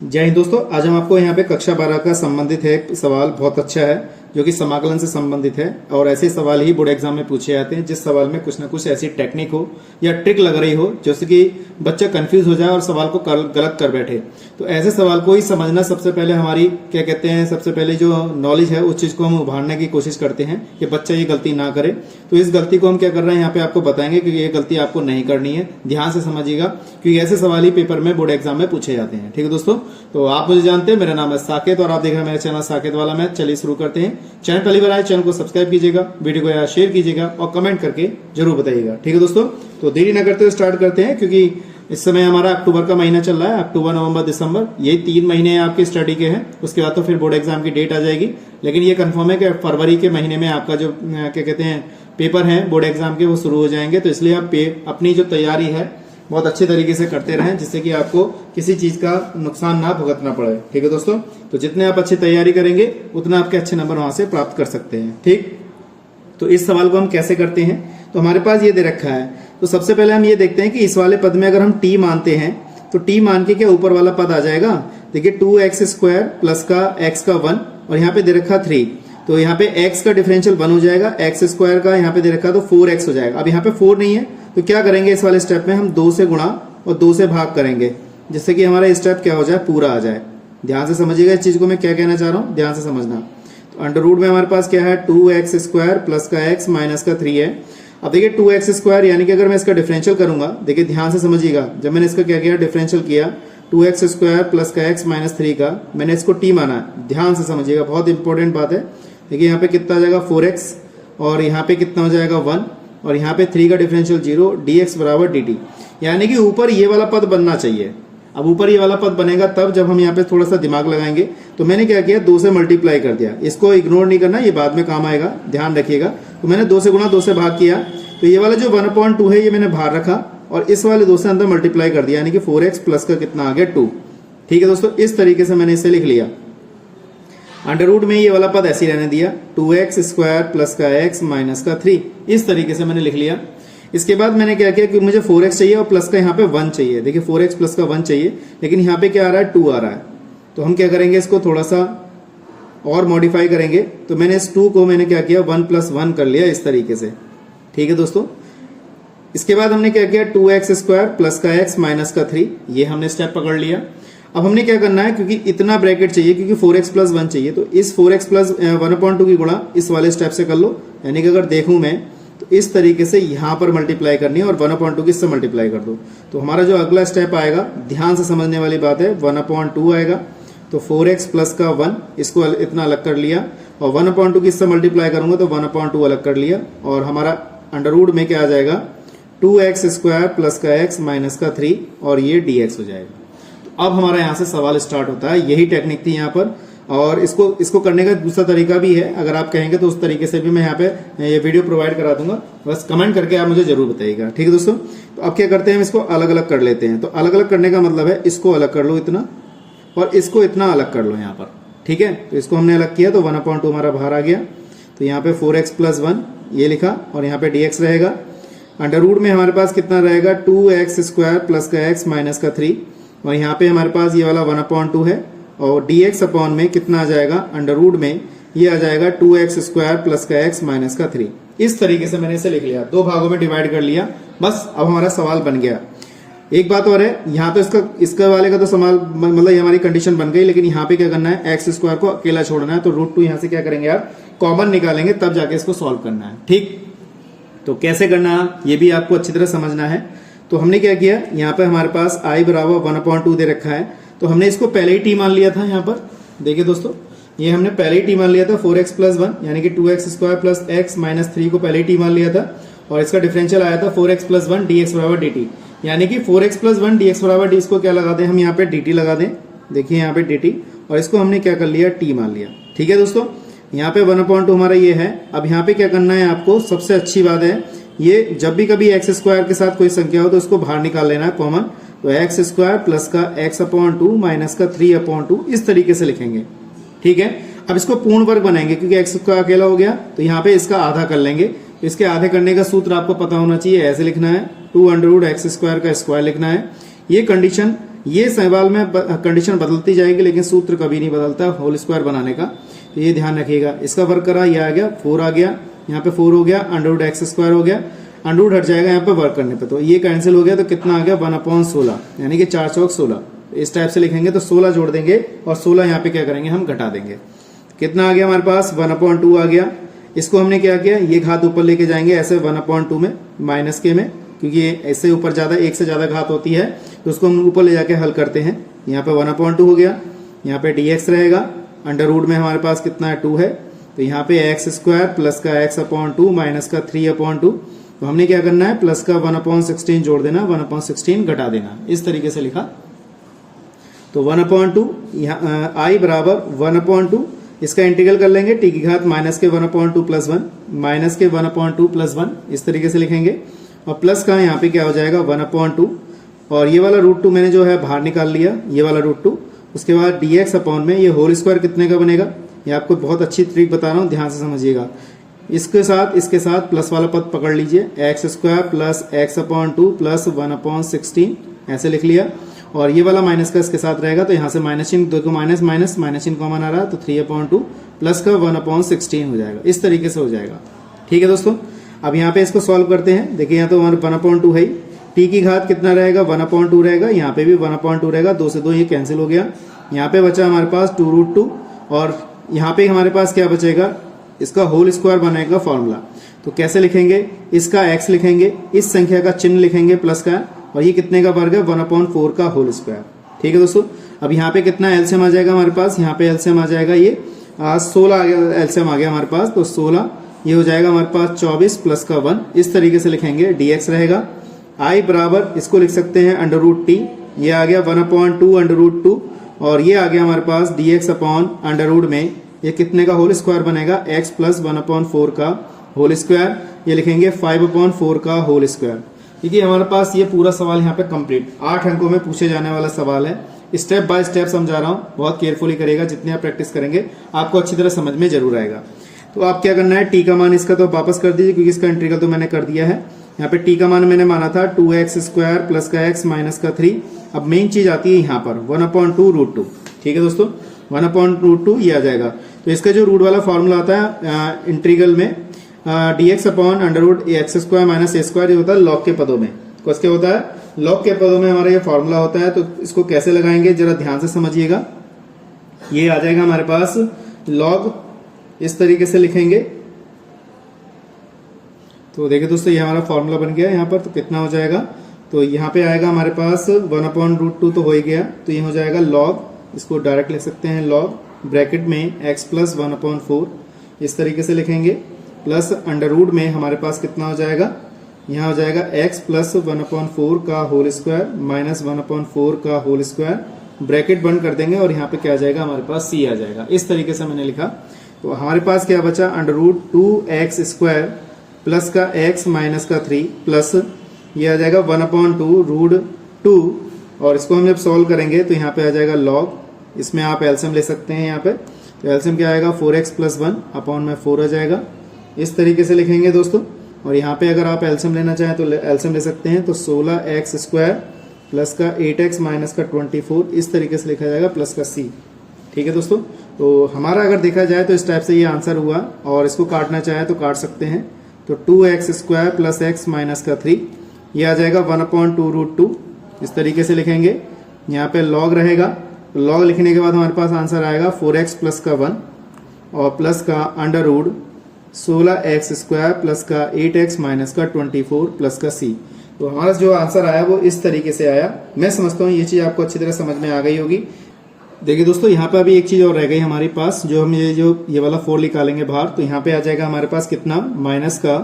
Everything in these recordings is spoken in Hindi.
जय हिंद दोस्तों, आज हम आपको यहाँ पे कक्षा 12 का संबंधित है एक सवाल बहुत अच्छा है जो कि समाकलन से संबंधित है। और ऐसे सवाल ही बोर्ड एग्जाम में पूछे जाते हैं जिस सवाल में कुछ ना कुछ ऐसी टेक्निक हो या ट्रिक लग रही हो जैसे कि बच्चा कंफ्यूज हो जाए और सवाल को गलत कर बैठे। तो ऐसे सवाल को ही समझना सबसे पहले हमारी क्या कहते हैं, सबसे पहले जो नॉलेज है उस चीज को हम उभारने की कोशिश करते हैं कि बच्चा ये गलती ना करे। तो इस गलती को हम क्या कर रहे हैं यहाँ पे आपको बताएंगे क्योंकि ये गलती आपको नहीं करनी है। ध्यान से समझिएगा क्योंकि ऐसे सवाल ही पेपर में बोर्ड एग्जाम में पूछे जाते हैं। ठीक है दोस्तों, तो आप मुझे जानते हैं, मेरा नाम है साकेत और आप देख रहे हैं मेरे चैनल साकेत वाला मैथ। चलिए शुरू करते हैं। चैनल पहली बार आए चैनल को सब्सक्राइब कीजिएगा, वीडियो को शेयर कीजिएगा और कमेंट करके जरूर बताइएगा। ठीक है दोस्तों, तो देरी न करते हुए स्टार्ट करते हैं क्योंकि इस समय हमारा अक्टूबर का महीना चल रहा है। अक्टूबर, नवंबर, दिसंबर, ये 3 महीने आपके स्टडी के हैं। उसके बाद तो फिर बोर्ड एग्जाम की डेट आ जाएगी। लेकिन ये कंफर्म है कि फरवरी के महीने में आपका जो क्या कहते हैं पेपर है बोर्ड एग्जाम के वो शुरू हो जाएंगे। तो इसलिए आप अपनी जो तैयारी है बहुत अच्छे तरीके से करते रहें जिससे कि आपको किसी चीज का नुकसान ना भुगतना पड़े। ठीक है दोस्तों, तो जितने आप अच्छी तैयारी करेंगे उतना आपके अच्छे नंबर वहां से प्राप्त कर सकते हैं। ठीक, तो इस सवाल को हम कैसे करते हैं, तो हमारे पास ये दे रखा है। तो सबसे पहले हम ये देखते हैं कि इस वाले पद में अगर हम t मानते हैं तो t मान के क्या ऊपर वाला पद आ जाएगा। देखिए 2x² प्लस का x का 1 और यहाँ पे दे रखा 3, तो यहाँ पे x का डिफरेंशियल 1 हो जाएगा, x² का यहाँ पे दे रखा तो 4x हो जाएगा। अब यहाँ पे 4 नहीं है तो क्या करेंगे, इस वाले स्टेप में हम 2 से गुणा और 2 से भाग करेंगे जिससे कि हमारा स्टेप क्या हो जाए, पूरा आ जाए। ध्यान से समझिएगा इस चीज को मैं क्या कहना चाह रहा हूँ, ध्यान से समझना। तो अंडर रूट में हमारे पास क्या है 2x² प्लस का x माइनस का 3 है। अब देखिए 2x² यानी कि अगर मैं इसका डिफरेंशियल करूंगा, देखिए ध्यान से समझिएगा, जब मैंने इसका क्या किया डिफरेंशियल किया 2x² प्लस का x माइनस 3 का, मैंने इसको t माना है। ध्यान से समझिएगा, बहुत इंपॉर्टेंट बात है। देखिए यहाँ पे कितना आ जाएगा 4x और यहाँ पे कितना हो जाएगा 1 और यहाँ पे 3 का डिफरेंशियल 0, dx बराबर dt। यानी कि ऊपर ये वाला पद बनना चाहिए। अब ऊपर ये वाला पद बनेगा तब जब हम यहाँ पे थोड़ा सा दिमाग लगाएंगे। तो मैंने क्या किया 2 से मल्टीप्लाई कर दिया, इसको इग्नोर नहीं करना, ये बाद में काम आएगा, ध्यान रखिएगा। तो मैंने 2 से गुणा 2 से भाग किया तो ये वाला जो 1/2 है ये मैंने बाहर रखा और इस वाले 2 से अंदर मल्टीप्लाई कर दिया यानी कि 4x प्लस का कितना आ गया 2। ठीक है दोस्तों, इस तरीके से मैंने इसे लिख लिया। अंडर रूट में ये वाला पद ऐसे ही रहने दिया 2x² प्लस का x माइनस का 3, इस तरीके से मैंने लिख लिया। इसके बाद मैंने क्या किया कि मुझे 4x चाहिए और प्लस का यहाँ पे 1 चाहिए। देखिए 4x प्लस का 1 चाहिए लेकिन यहाँ पे क्या आ रहा है 2 आ रहा है। तो हम क्या करेंगे, इसको थोड़ा सा और मॉडिफाई करेंगे। तो मैंने इस 2 को मैंने क्या किया 1 + 1 कर लिया इस तरीके से। ठीक है दोस्तों, इसके बाद हमने क्या किया 2x² प्लस का x माइनस का 3, ये हमने स्टेप पकड़ लिया। अब हमने क्या करना है, क्योंकि इतना ब्रैकेट चाहिए, क्योंकि 4x + 1 चाहिए, तो इस 4x + 1/2 की गुणा इस वाले स्टेप से कर लो। यानी कि अगर देखूं मैं तो इस तरीके से यहां पर मल्टीप्लाई करनी है और 1/2 की इससे मल्टीप्लाई कर दो। तो हमारा जो अगला स्टेप आएगा, ध्यान से समझने वाली बात है, 1/2 आएगा। तो 4x प्लस का 1 इसको इतना अलग कर लिया और 1/2 की इससे मल्टीप्लाई करूंगा तो 1/2 अलग कर लिया और हमारा अंडर रूट में क्या आ जाएगा 2x² प्लस का x माइनस का 3 और ये dx हो जाएगा। तो अब हमारा यहाँ से सवाल स्टार्ट होता है। यही टेक्निक थी यहाँ पर और इसको करने का दूसरा तरीका भी है। अगर आप कहेंगे तो उस तरीके से भी मैं यहाँ पे ये वीडियो प्रोवाइड करा दूंगा, बस कमेंट करके आप मुझे जरूर बताइएगा। ठीक है दोस्तों, तो अब क्या करते हैं, हम इसको अलग अलग कर लेते हैं। तो अलग अलग करने का मतलब है इसको अलग कर लो इतना और इसको इतना अलग कर लो यहाँ पर। ठीक है, तो इसको हमने अलग किया तो 1/2 हमारा बाहर आ गया। तो यहाँ पे 4x + 1 ये लिखा और यहाँ पे dx रहेगा। अंडर रूट में हमारे पास कितना रहेगा 2x² प्लस का x माइनस का 3 और यहाँ पे हमारे पास ये वाला 1/2 है और dx अपॉन में कितना आ जाएगा, अंडर रूट में ये आ जाएगा 2x² प्लस का x माइनस का 3। इस तरीके से मैंने इसे लिख लिया, 2 भागों में डिवाइड कर लिया। बस अब हमारा सवाल बन गया। एक बात और है, यहाँ तो इसका वाले का तो सवाल मतलब ये हमारी कंडीशन बन गई, लेकिन यहाँ पे क्या करना है x² को अकेला छोड़ना है। तो √2 यहाँ से क्या करेंगे आप कॉमन निकालेंगे तब जाके इसको सॉल्व करना है। ठीक, तो कैसे करना है ये भी आपको अच्छी तरह समझना है। तो हमने क्या किया, यहाँ पे हमारे पास i बराबर 1/2 दे रखा है। तो हमने इसको पहले ही t मान लिया था। यहाँ पर देखिए दोस्तों, ये हमने पहले ही t मान लिया था 4x + 1 यानी कि 2x² प्लस x माइनस 3 को पहले ही t मान लिया था और इसका डिफरेंशियल आया था 4x + 1 dx बराबर dt। यानी कि 4x + 1 dx बराबर dt, इसको क्या लगा दें हम यहाँ पे dt लगा दें। देखिए यहाँ पे dt और इसको हमने क्या कर लिया t मान लिया। ठीक है दोस्तों, यहाँ पे 1/2 हमारा ये है। अब यहाँ पे क्या करना है आपको, सबसे अच्छी बात है ये जब भी कभी x² के साथ कोई संख्या हो तो उसको बाहर निकाल लेना है कॉमन। तो x² प्लस का x/2 माइनस का 3/2 इस तरीके से लिखेंगे। ठीक है, अब इसको पूर्ण वर्ग बनाएंगे क्योंकि x का अकेला हो गया तो यहाँ पे इसका आधा कर लेंगे। इसके आधे करने का सूत्र आपको पता होना चाहिए, ऐसे लिखना है 2√x² का स्क्वायर लिखना है। ये कंडीशन ये सवाल में कंडीशन बदलती जाएगी लेकिन सूत्र कभी नहीं बदलता होल स्क्वायर बनाने का, तो ये ध्यान रखिएगा। इसका वर्क करा, ये आ गया 4 आ गया, यहाँ पे 4 हो गया, अंडर एक्स स्क्वायर हो गया, अंडर हट जाएगा यहाँ पे वर्क करने पे, तो ये कैंसिल हो गया, तो कितना आ गया 1/16, यानी कि 4 चौक 16। इस टाइप से लिखेंगे तो 16 जोड़ देंगे और 16 यहाँ पे क्या करेंगे हम घटा देंगे। कितना आ गया हमारे पास 1/2 आ गया। इसको हमने क्या किया, ये घात ऊपर लेके जाएंगे ऐसे 1/2 में माइनस के में, क्योंकि इससे ऊपर ज्यादा एक से ज्यादा घात होती है तो उसको हम ऊपर ले जाके हल करते हैं। यहाँ पे 1/2 हो गया, यहाँ पे dx रहेगा, अंडर रूट में हमारे पास कितना है 2 है, तो यहाँ पे एक्स स्क्वायर प्लस का x/2 माइनस का 3/2, तो हमने क्या करना है प्लस का 1/16 जोड़ देना, 1/16 घटा देना, इस तरीके से लिखा। तो 1/2 आई बराबर 1/2, इसका इंटीग्रल कर लेंगे टी की घात माइनस के 1/2 प्लस 1 माइनस के 1/2 प्लस 1, इस तरीके से लिखेंगे। और प्लस का यहाँ पे क्या हो जाएगा 1/2, और ये वाला √2 मैंने जो है बाहर निकाल लिया, ये वाला √2। उसके बाद dx अपॉन में ये होल स्क्वायर कितने का बनेगा, ये आपको बहुत अच्छी ट्रिक बता रहा हूँ, ध्यान से समझिएगा। इसके साथ प्लस वाला पद पकड़ लीजिए, x square plus x/2 plus 1/16 ऐसे लिख लिया, और ये वाला माइनस का इसके साथ रहेगा, तो यहाँ से माइनस चिन्ह, देखो माइनस माइनस माइनस चिन्ह कॉमन आ रहा है, तो 3/2 प्लस का 1/16 हो जाएगा, इस तरीके से हो जाएगा। ठीक है दोस्तों, अब यहाँ पे इसको सॉल्व करते हैं। देखिए यहाँ तो 1/2 है, टी की घात कितना रहेगा 1/2 रहेगा, यहाँ पे भी 1/2 रहेगा, 2 से 2 ये कैंसिल हो गया। यहाँ पे बचा हमारे पास 2√2, और यहाँ पे हमारे पास क्या बचेगा, इसका होल स्क्वायर बनेगा फॉर्मूला। तो कैसे लिखेंगे, इसका x लिखेंगे, इस संख्या का चिन्ह लिखेंगे प्लस का, और ये कितने का वर्ग है 1/4 का होल स्क्वायर। ठीक है दोस्तों, अब यहाँ पे कितना एलसीएम आ जाएगा हमारे पास, यहाँ पे एलसीएम आ जाएगा ये 16 आ गया, एलसीएम आ गया हमारे पास, तो 16 ये हो जाएगा हमारे पास 24 प्लस का 1, इस तरीके से लिखेंगे। dx रहेगा i बराबर, इसको लिख सकते हैं √t, ये आ गया 1/2 √2, और ये आ गया हमारे पास dx अपॉन अंडर रूट में, ये कितने का होल स्क्वायर बनेगा x प्लस 1/4 का होल स्क्वायर, ये लिखेंगे 5/4 का होल स्क्वायर। देखिए हमारे पास ये पूरा सवाल यहाँ पे कंप्लीट 8 अंकों में पूछे जाने वाला सवाल है। स्टेप बाय स्टेप समझा रहा हूँ, बहुत केयरफुली करेगा, जितने आप प्रैक्टिस करेंगे आपको अच्छी तरह समझ में जरूर आएगा। तो आप क्या करना है, टी का मान इसका तो वापस कर दीजिए, क्योंकि इसका इंटीग्रल तो मैंने कर दिया है। यहाँ पे टी का मान मैंने माना था 2x स्क्वायर प्लस का x माइनस का 3। अब मेन चीज आती है यहाँ पर 1/2 √2। ठीक है दोस्तों, 1/2 ये आ जाएगा। तो इसका जो रूट वाला फॉर्मूला आता है इंटीग्रल में, dx upon under root x square minus a square, ये होता है लॉग के पदों में। कैसे होता है, लॉग के पदों में हमारा ये फॉर्मूला होता है। तो इसको कैसे लगाएंगे जरा ध्यान से समझिएगा। ये आ जाएगा हमारे पास लॉग, इस तरीके से लिखेंगे। तो देखिए दोस्तों, ये हमारा फॉर्मूला बन गया यहाँ पर। तो कितना हो जाएगा, तो यहाँ पे आएगा हमारे पास 1/√2 तो हो ही गया, तो ये हो जाएगा लॉग, इसको डायरेक्ट लिख सकते हैं लॉग ब्रैकेट में x प्लस 1/4, इस तरीके से लिखेंगे, प्लस अंडर रूट में हमारे पास कितना हो जाएगा, यहाँ हो जाएगा x प्लस 1/4 का होल स्क्वायर माइनस 1/4 का होल स्क्वायर, ब्रैकेट बंद कर देंगे, और यहाँ पे क्या आ जाएगा हमारे पास c आ जाएगा। इस तरीके से मैंने लिखा। तो हमारे पास क्या बचा, under root 2x square plus का x माइनस का 3 प्लस ये आ जाएगा 1/2 √2, और इसको हम जब सॉल्व करेंगे तो यहाँ पे आ जाएगा लॉग, इसमें आप एलसीएम ले सकते हैं यहाँ पे। तो एलसीएम क्या आएगा 4x प्लस 1 अपॉन में 4 आ जाएगा, इस तरीके से लिखेंगे दोस्तों। और यहाँ पे अगर आप एलसीएम लेना चाहें तो एलसीएम ले सकते हैं। तो 16x स्क्वायर प्लस का 8x माइनस का 24, इस तरीके से लिखा जाएगा, प्लस का c। ठीक है दोस्तों, तो हमारा अगर देखा जाए तो इस टाइप से ये आंसर हुआ, और इसको काटना चाहे तो काट सकते हैं। तो 2x square plus x minus का 3, ये आ जाएगा 1/2 √2, इस तरीके से लिखेंगे। यहाँ पे लॉग रहेगा, तो लॉग लिखने के बाद हमारे पास आंसर आएगा 4x प्लस का 1 और प्लस का under root 16x square plus का 8x माइनस का 24 प्लस का c। तो हमारा जो आंसर आया वो इस तरीके से आया। मैं समझता हूँ ये चीज आपको अच्छी तरह समझ में आ गई होगी। देखिए दोस्तों, यहाँ पे अभी एक चीज और रह गई हमारे पास, जो हम ये वाला 4 निकालेंगे बाहर, तो यहाँ पे आ जाएगा हमारे पास कितना, माइनस का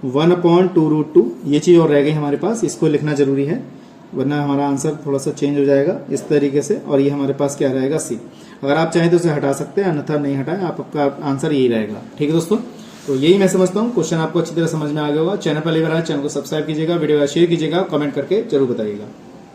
1/2 √2। ये चीज और रह गई हमारे पास, इसको लिखना जरूरी है, वरना हमारा आंसर थोड़ा सा चेंज हो जाएगा इस तरीके से। और ये हमारे पास क्या रहेगा, c। अगर आप चाहें तो उसे हटा सकते हैं, अन्यथा नहीं हटाएं, आपका आंसर यही रहेगा। ठीक है दोस्तों, तो यही मैं समझता हूँ। क्वेश्चन आपको अच्छी तरह समझ में आ गया होगा। चैनल पर ले चैनल को सब्सक्राइब कीजिएगा, वीडियो को शेयर कीजिएगा, कमेंट करके जरूर बताइएगा।